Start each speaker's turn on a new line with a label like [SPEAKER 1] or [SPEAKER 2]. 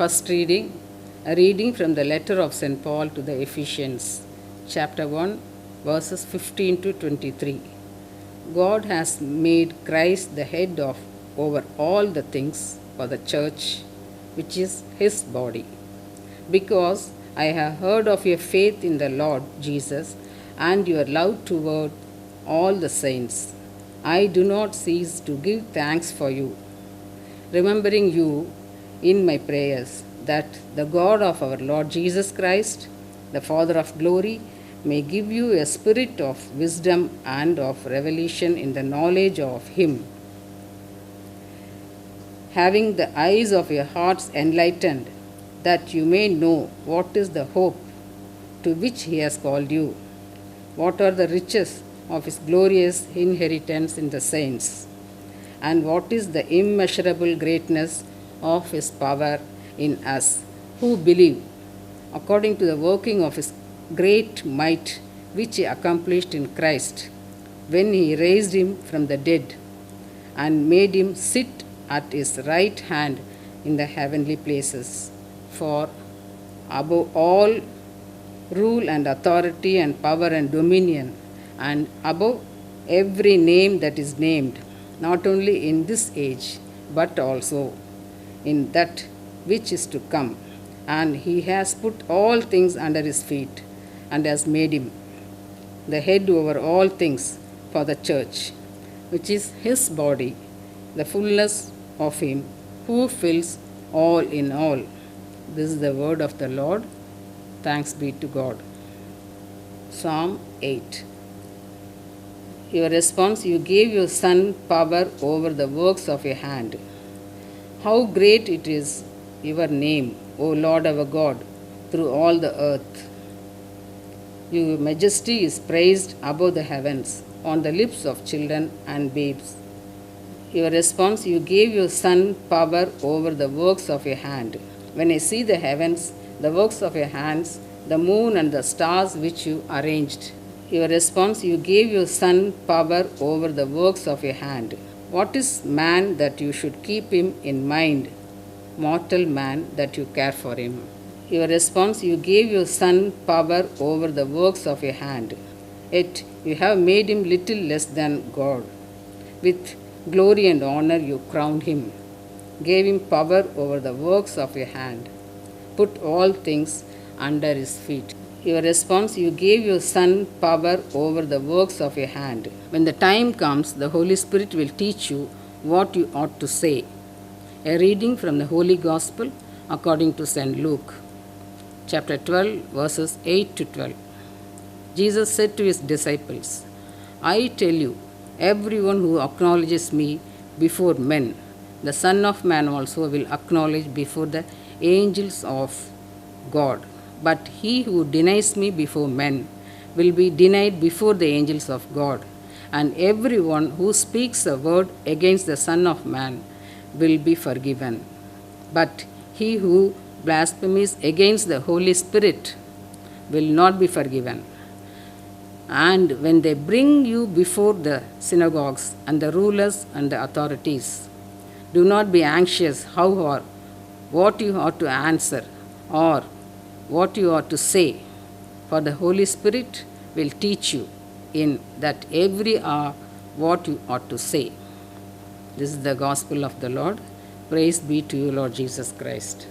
[SPEAKER 1] First reading, a reading from the letter of St. Paul to the Ephesians, chapter 1, verses 15 to 23. God has made Christ the head of over all the things for the church, which is his body. Because I have heard of your faith in the Lord Jesus and your love toward all the saints, I do not cease to give thanks for you, remembering you in my prayers, that the God of our Lord Jesus Christ, the Father of glory, may give you a spirit of wisdom and of revelation in the knowledge of him, having the eyes of your hearts enlightened, that you may know what is the hope to which he has called you, what are the riches of his glorious inheritance in the saints, and what is the immeasurable greatness of his power in us who believe, according to the working of his great might which he accomplished in Christ, when he raised him from the dead and made him sit at his right hand in the heavenly places. For above all rule and authority and power and dominion, and above every name that is named, not only in this age, but also in that which is to come. And he has put all things under his feet, and has made him the head over all things for the church, which is his body, the fullness of him who fills all in all. This is the word of the Lord. Thanks be to God. Psalm 8. Your response, you gave your Son power over the works of your hand. How great it is your name, O Lord our God, through all the earth. Your majesty is praised above the heavens, on the lips of children and babes. Your response, you gave your Son power over the works of your hand. When I see the heavens, the works of your hands, the moon and the stars which you arranged. Your response, you gave your Son power over the works of your hand. What is man that you should keep him in mind, mortal man that you care for him? Your response, you gave your Son power over the works of your hand. Yet you have made him little less than God. With glory and honor you crowned him, gave him power over the works of your hand, put all things under his feet. Your response, you gave your Son power over the works of your hand. When the time comes, the Holy Spirit will teach you what you ought to say. A reading from the Holy Gospel according to St. Luke, chapter 12, verses 8 to 12. Jesus said to his disciples, I tell you, everyone who acknowledges me before men, the Son of Man also will acknowledge before the angels of God. But he who denies me before men will be denied before the angels of God. And everyone who speaks a word against the Son of Man will be forgiven. But he who blasphemes against the Holy Spirit will not be forgiven. And when they bring you before the synagogues and the rulers and the authorities, do not be anxious how or what you ought to answer or what you ought to say, for the Holy Spirit will teach you in that every hour what you ought to say. This is the gospel of the Lord. Praise be to you, Lord Jesus Christ.